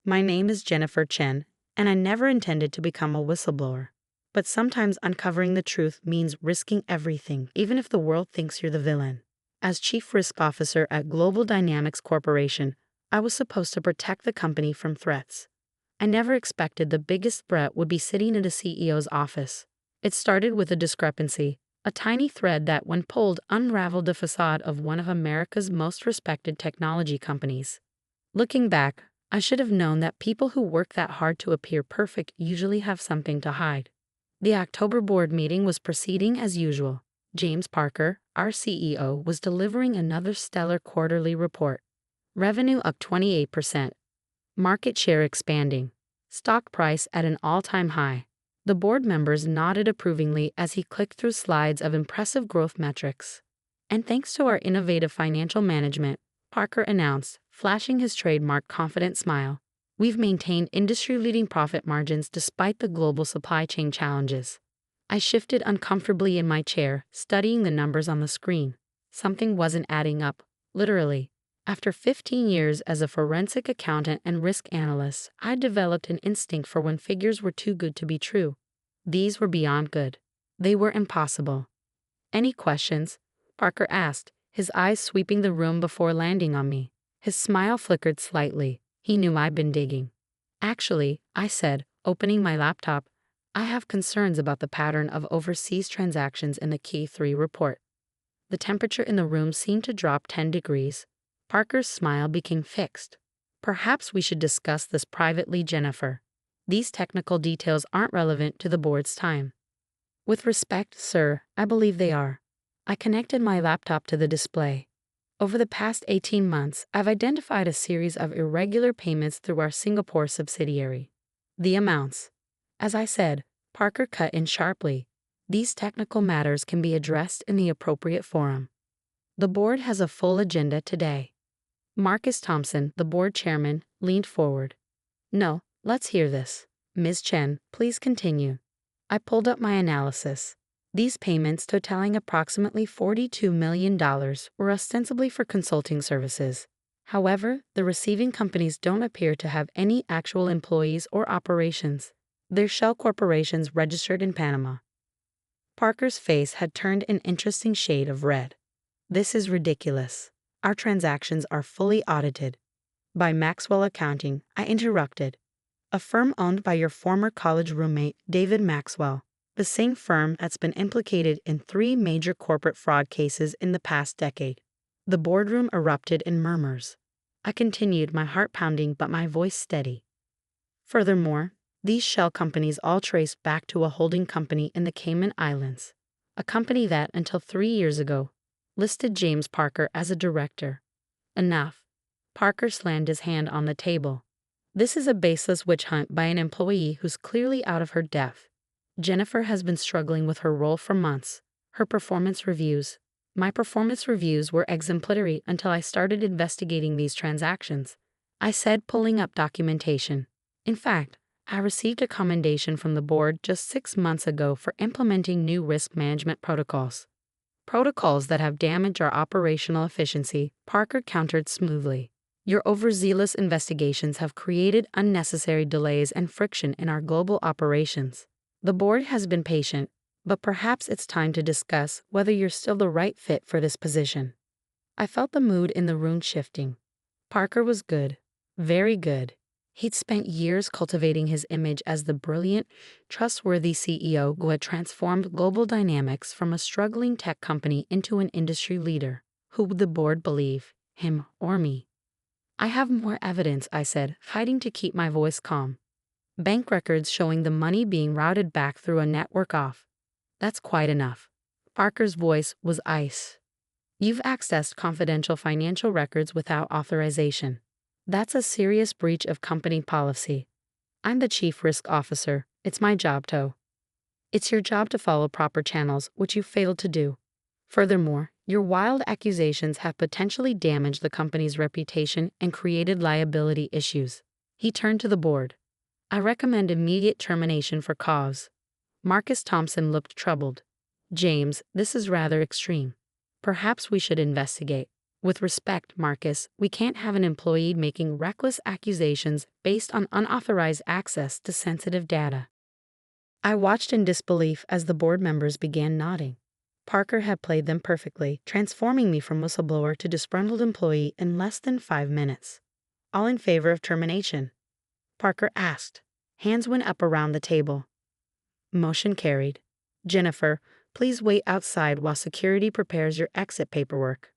My name is Jennifer Chen, and I never intended to become a whistleblower. But sometimes uncovering the truth means risking everything, even if the world thinks you're the villain. As Chief Risk Officer at Global Dynamics Corporation, I was supposed to protect the company from threats. I never expected the biggest threat would be sitting in the CEO's office. It started with a discrepancy, a tiny thread that, when pulled, unraveled the facade of one of America's most respected technology companies. Looking back, I should have known that people who work that hard to appear perfect usually have something to hide. The October board meeting was proceeding as usual. James Parker, our CEO, was delivering another stellar quarterly report. Revenue up 28%. Market share expanding. Stock price at an all-time high. The board members nodded approvingly as he clicked through slides of impressive growth metrics. And thanks to our innovative financial management, Parker announced, flashing his trademark confident smile, we've maintained industry-leading profit margins despite the global supply chain challenges. I shifted uncomfortably in my chair, studying the numbers on the screen. Something wasn't adding up, literally. After 15 years as a forensic accountant and risk analyst, I developed an instinct for when figures were too good to be true. These were beyond good. They were impossible. Any questions? Parker asked, his eyes sweeping the room before landing on me. His smile flickered slightly. He knew I'd been digging. Actually, I said, opening my laptop, I have concerns about the pattern of overseas transactions in the Q3 report. The temperature in the room seemed to drop 10 degrees. Parker's smile became fixed. Perhaps we should discuss this privately, Jennifer. These technical details aren't relevant to the board's time. With respect, sir, I believe they are. I connected my laptop to the display. Over the past 18 months, I've identified a series of irregular payments through our Singapore subsidiary. The amounts. As I said, Parker cut in sharply. These technical matters can be addressed in the appropriate forum. The board has a full agenda today. Marcus Thompson, the board chairman, leaned forward. No, let's hear this. Ms. Chen, please continue. I pulled up my analysis. These payments, totaling approximately $42 million, were ostensibly for consulting services. However, the receiving companies don't appear to have any actual employees or operations. They're shell corporations registered in Panama. Parker's face had turned an interesting shade of red. This is ridiculous. Our transactions are fully audited. By Maxwell Accounting, I interrupted. A firm owned by your former college roommate, David Maxwell. The same firm that's been implicated in 3 major corporate fraud cases in the past decade. The boardroom erupted in murmurs. I continued, my heart pounding but my voice steady. Furthermore, these shell companies all trace back to a holding company in the Cayman Islands, a company that, until 3 years ago, listed James Parker as a director. Enough. Parker slammed his hand on the table. This is a baseless witch hunt by an employee who's clearly out of her depth. Jennifer has been struggling with her role for months. Her performance reviews. My performance reviews were exemplary until I started investigating these transactions, I said, pulling up documentation. In fact, I received a commendation from the board just 6 months ago for implementing new risk management protocols. Protocols that have damaged our operational efficiency, Parker countered smoothly. Your overzealous investigations have created unnecessary delays and friction in our global operations. The board has been patient, but perhaps it's time to discuss whether you're still the right fit for this position. I felt the mood in the room shifting. Parker was good, very good. He'd spent years cultivating his image as the brilliant, trustworthy CEO who had transformed Global Dynamics from a struggling tech company into an industry leader. Who would the board believe, him or me? I have more evidence, I said, fighting to keep my voice calm. Bank records showing the money being routed back through a network off. That's quite enough. Parker's voice was ice. You've accessed confidential financial records without authorization. That's a serious breach of company policy. I'm the chief risk officer. It's my job to. It's your job to follow proper channels, which you failed to do. Furthermore, your wild accusations have potentially damaged the company's reputation and created liability issues. He turned to the board. I recommend immediate termination for cause. Marcus Thompson looked troubled. James, this is rather extreme. Perhaps we should investigate. With respect, Marcus, we can't have an employee making reckless accusations based on unauthorized access to sensitive data. I watched in disbelief as the board members began nodding. Parker had played them perfectly, transforming me from whistleblower to disgruntled employee in less than 5 minutes. All in favor of termination? Parker asked. Hands went up around the table. Motion carried. Jennifer, please wait outside while security prepares your exit paperwork.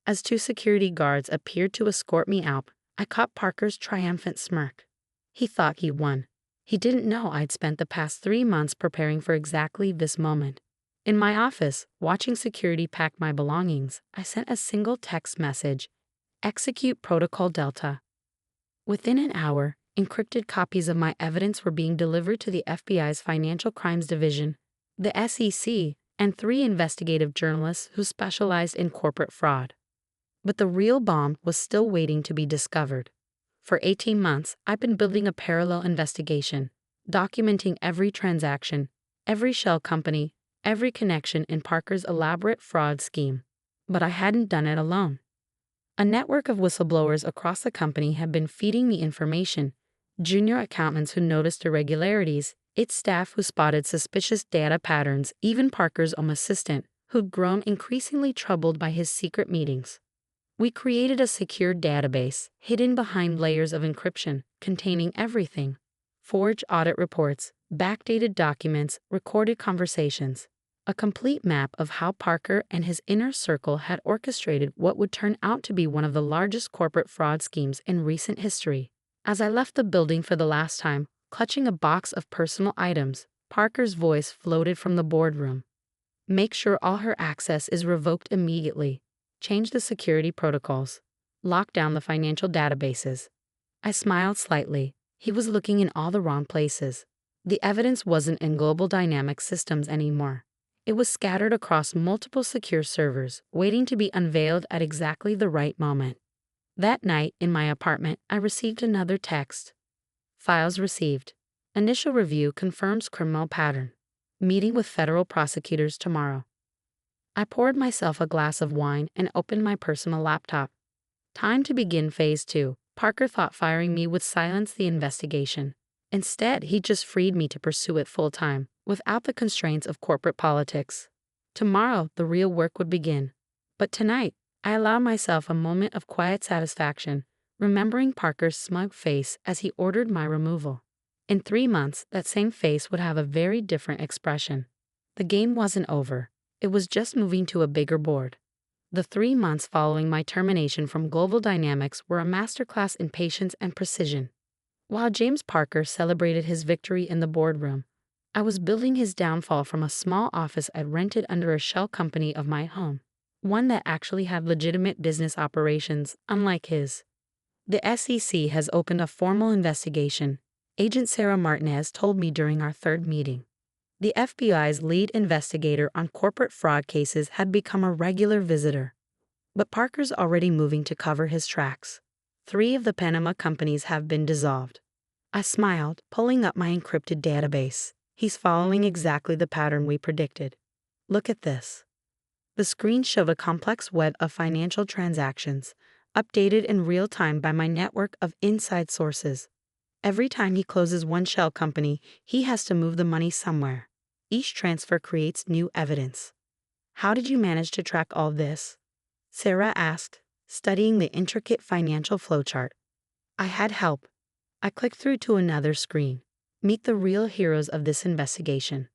As 2 security guards appeared to escort me out, I caught Parker's triumphant smirk. He thought he won. He didn't know I'd spent the past 3 months preparing for exactly this moment. In my office, watching security pack my belongings, I sent a single text message: Execute Protocol Delta. Within an hour, encrypted copies of my evidence were being delivered to the FBI's Financial Crimes Division, the SEC, and 3 investigative journalists who specialized in corporate fraud. But the real bomb was still waiting to be discovered. For 18 months, I've been building a parallel investigation, documenting every transaction, every shell company, every connection in Parker's elaborate fraud scheme. But I hadn't done it alone. A network of whistleblowers across the company had been feeding me information: junior accountants who noticed irregularities, its staff who spotted suspicious data patterns, even Parker's own assistant, who'd grown increasingly troubled by his secret meetings. We created a secure database, hidden behind layers of encryption, containing everything: forged audit reports, backdated documents, recorded conversations. A complete map of how Parker and his inner circle had orchestrated what would turn out to be one of the largest corporate fraud schemes in recent history. As I left the building for the last time, clutching a box of personal items, Parker's voice floated from the boardroom. Make sure all her access is revoked immediately. Change the security protocols. Lock down the financial databases. I smiled slightly. He was looking in all the wrong places. The evidence wasn't in Global Dynamics systems anymore. It was scattered across multiple secure servers, waiting to be unveiled at exactly the right moment. That night, in my apartment, I received another text. Files received. Initial review confirms criminal pattern. Meeting with federal prosecutors tomorrow. I poured myself a glass of wine and opened my personal laptop. Time to begin phase 2. Parker thought firing me would silence the investigation. Instead, he just freed me to pursue it full-time, without the constraints of corporate politics. Tomorrow, the real work would begin. But tonight, I allowed myself a moment of quiet satisfaction, remembering Parker's smug face as he ordered my removal. In 3 months, that same face would have a very different expression. The game wasn't over. It was just moving to a bigger board. The 3 months following my termination from Global Dynamics were a masterclass in patience and precision. While James Parker celebrated his victory in the boardroom, I was building his downfall from a small office I'd rented under a shell company of my home, one that actually had legitimate business operations, unlike his. The SEC has opened a formal investigation, Agent Sarah Martinez told me during our 3rd meeting. The FBI's lead investigator on corporate fraud cases had become a regular visitor. But Parker's already moving to cover his tracks. 3 of the Panama companies have been dissolved. I smiled, pulling up my encrypted database. He's following exactly the pattern we predicted. Look at this. The screen showed a complex web of financial transactions, updated in real time by my network of inside sources. Every time he closes one shell company, he has to move the money somewhere. Each transfer creates new evidence. How did you manage to track all this? Sarah asked, studying the intricate financial flowchart. I had help. I clicked through to another screen. Meet the real heroes of this investigation.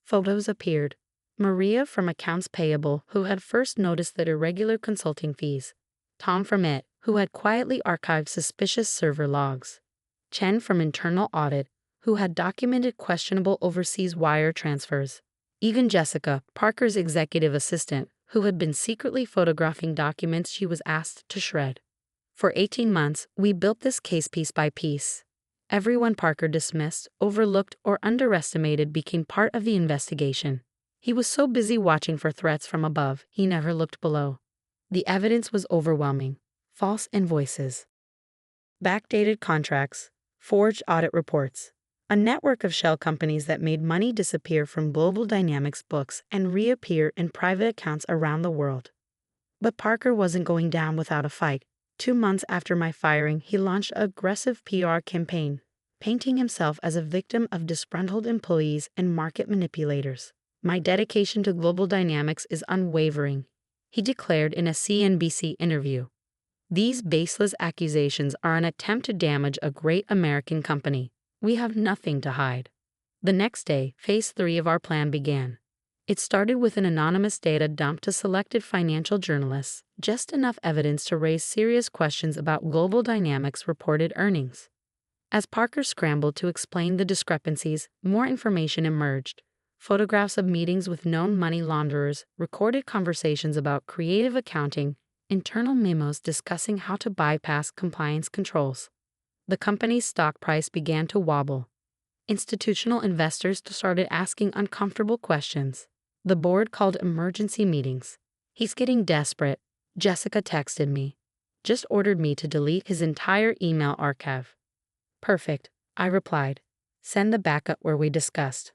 Photos appeared. Maria from Accounts Payable, who had first noticed the irregular consulting fees. Tom from IT, who had quietly archived suspicious server logs. Chen from Internal Audit, who had documented questionable overseas wire transfers. Even Jessica, Parker's executive assistant, who had been secretly photographing documents she was asked to shred. For 18 months, we built this case piece by piece. Everyone Parker dismissed, overlooked, or underestimated became part of the investigation. He was so busy watching for threats from above, he never looked below. The evidence was overwhelming. False invoices, backdated contracts, forged audit reports, a network of shell companies that made money disappear from Global Dynamics books and reappear in private accounts around the world. But Parker wasn't going down without a fight. 2 months after my firing, he launched an aggressive PR campaign, painting himself as a victim of disgruntled employees and market manipulators. My dedication to global dynamics is unwavering, he declared in a CNBC interview. These baseless accusations are an attempt to damage a great American company. We have nothing to hide. The next day, phase 3 of our plan began. It started with an anonymous data dump to selected financial journalists, just enough evidence to raise serious questions about Global Dynamics' reported earnings. As Parker scrambled to explain the discrepancies, more information emerged. Photographs of meetings with known money launderers, recorded conversations about creative accounting, internal memos discussing how to bypass compliance controls. The company's stock price began to wobble. Institutional investors started asking uncomfortable questions. The board called emergency meetings. He's getting desperate, Jessica texted me. Just ordered me to delete his entire email archive. Perfect, I replied. Send the backup where we discussed.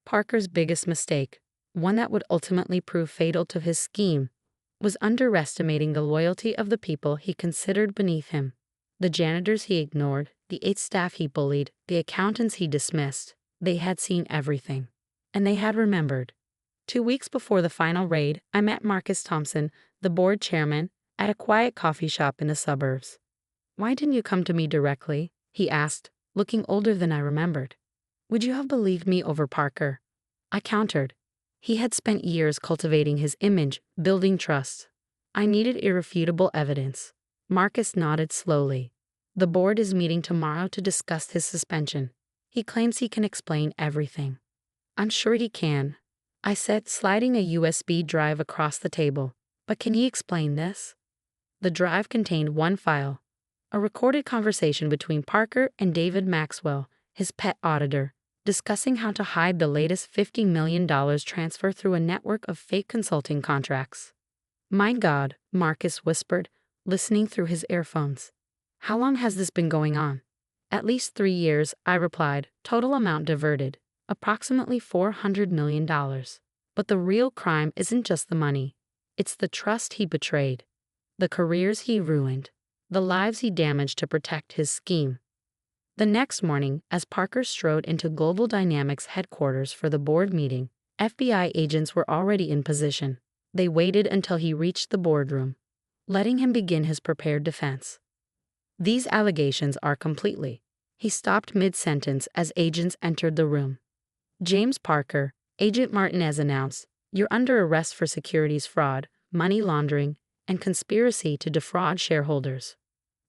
Parker's biggest mistake, one that would ultimately prove fatal to his scheme, was underestimating the loyalty of the people he considered beneath him. The janitors he ignored, the 8 staff he bullied, the accountants he dismissed. They had seen everything. And they had remembered. 2 weeks before the final raid, I met Marcus Thompson, the board chairman, at a quiet coffee shop in the suburbs. Why didn't you come to me directly? He asked, looking older than I remembered. Would you have believed me over Parker? I countered. He had spent years cultivating his image, building trust. I needed irrefutable evidence. Marcus nodded slowly. The board is meeting tomorrow to discuss his suspension. He claims he can explain everything. I'm sure he can, I said, sliding a USB drive across the table. But can he explain this? The drive contained one file, a recorded conversation between Parker and David Maxwell, his pet auditor, discussing how to hide the latest $50 million transfer through a network of fake consulting contracts. My God, Marcus whispered, listening through his earphones. How long has this been going on? At least 3 years, I replied, total amount diverted, approximately $400 million. But the real crime isn't just the money. It's the trust he betrayed, the careers he ruined, the lives he damaged to protect his scheme. The next morning, as Parker strode into Global Dynamics headquarters for the board meeting, FBI agents were already in position. They waited until he reached the boardroom, letting him begin his prepared defense. These allegations are completely. He stopped mid-sentence as agents entered the room. James Parker, Agent Martinez announced, you're under arrest for securities fraud, money laundering, and conspiracy to defraud shareholders.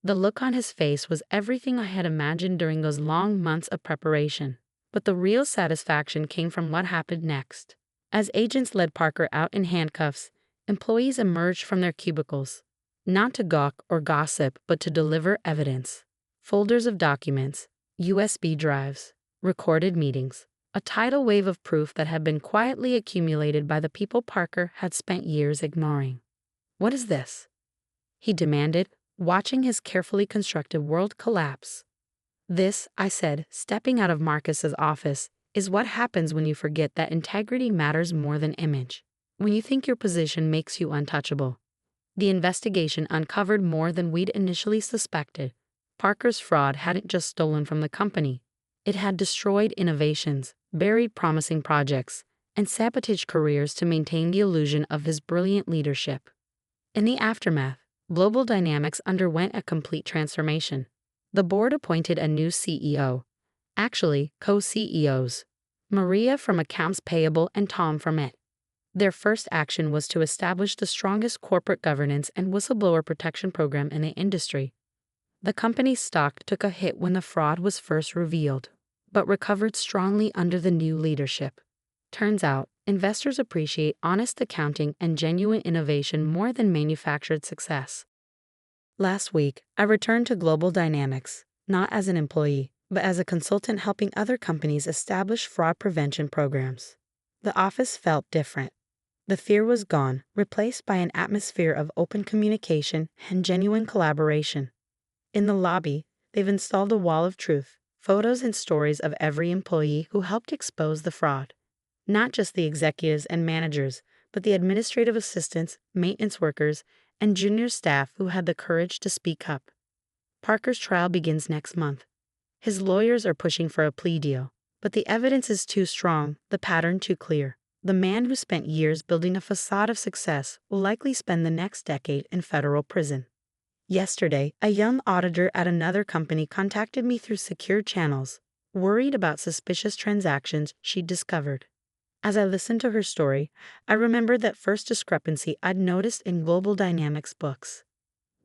The look on his face was everything I had imagined during those long months of preparation. But the real satisfaction came from what happened next. As agents led Parker out in handcuffs, employees emerged from their cubicles, not to gawk or gossip, but to deliver evidence. Folders of documents, USB drives, recorded meetings, a tidal wave of proof that had been quietly accumulated by the people Parker had spent years ignoring. What is this? He demanded, watching his carefully constructed world collapse. This, I said, stepping out of Marcus's office, is what happens when you forget that integrity matters more than image. When you think your position makes you untouchable. The investigation uncovered more than we'd initially suspected. Parker's fraud hadn't just stolen from the company. It had destroyed innovations, buried promising projects, and sabotaged careers to maintain the illusion of his brilliant leadership. In the aftermath, Global Dynamics underwent a complete transformation. The board appointed a new CEO. Actually, co-CEOs. Maria from Accounts Payable and Tom from IT. Their first action was to establish the strongest corporate governance and whistleblower protection program in the industry. The company's stock took a hit when the fraud was first revealed, but recovered strongly under the new leadership. Turns out, investors appreciate honest accounting and genuine innovation more than manufactured success. Last week, I returned to Global Dynamics, not as an employee, but as a consultant helping other companies establish fraud prevention programs. The office felt different. The fear was gone, replaced by an atmosphere of open communication and genuine collaboration. In the lobby, they've installed a wall of truth, photos and stories of every employee who helped expose the fraud. Not just the executives and managers, but the administrative assistants, maintenance workers, and junior staff who had the courage to speak up. Parker's trial begins next month. His lawyers are pushing for a plea deal, but the evidence is too strong, the pattern too clear. The man who spent years building a facade of success will likely spend the next decade in federal prison. Yesterday, a young auditor at another company contacted me through secure channels, worried about suspicious transactions she'd discovered. As I listened to her story, I remembered that first discrepancy I'd noticed in Global Dynamics books.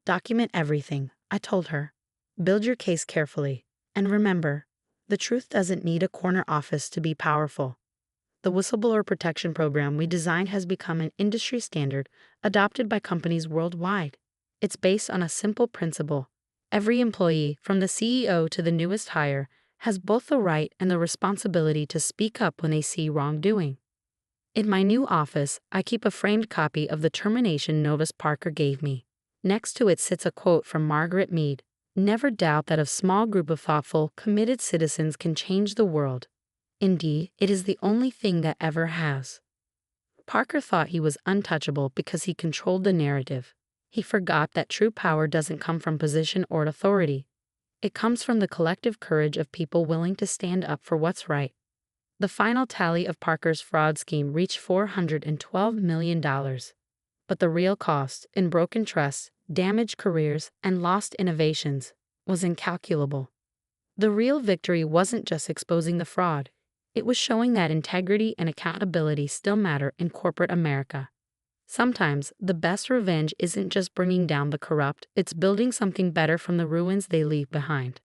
Document everything, I told her. Build your case carefully. And remember, the truth doesn't need a corner office to be powerful. The whistleblower protection program we designed has become an industry standard adopted by companies worldwide. It's based on a simple principle. Every employee, from the CEO to the newest hire, has both the right and the responsibility to speak up when they see wrongdoing. In my new office, I keep a framed copy of the termination notice Parker gave me. Next to it sits a quote from Margaret Mead: "Never doubt that a small group of thoughtful, committed citizens can change the world. Indeed, it is the only thing that ever has." Parker thought he was untouchable because he controlled the narrative. He forgot that true power doesn't come from position or authority. It comes from the collective courage of people willing to stand up for what's right. The final tally of Parker's fraud scheme reached $412 million. But the real cost, in broken trust, damaged careers, and lost innovations, was incalculable. The real victory wasn't just exposing the fraud. It was showing that integrity and accountability still matter in corporate America. Sometimes, the best revenge isn't just bringing down the corrupt, it's building something better from the ruins they leave behind.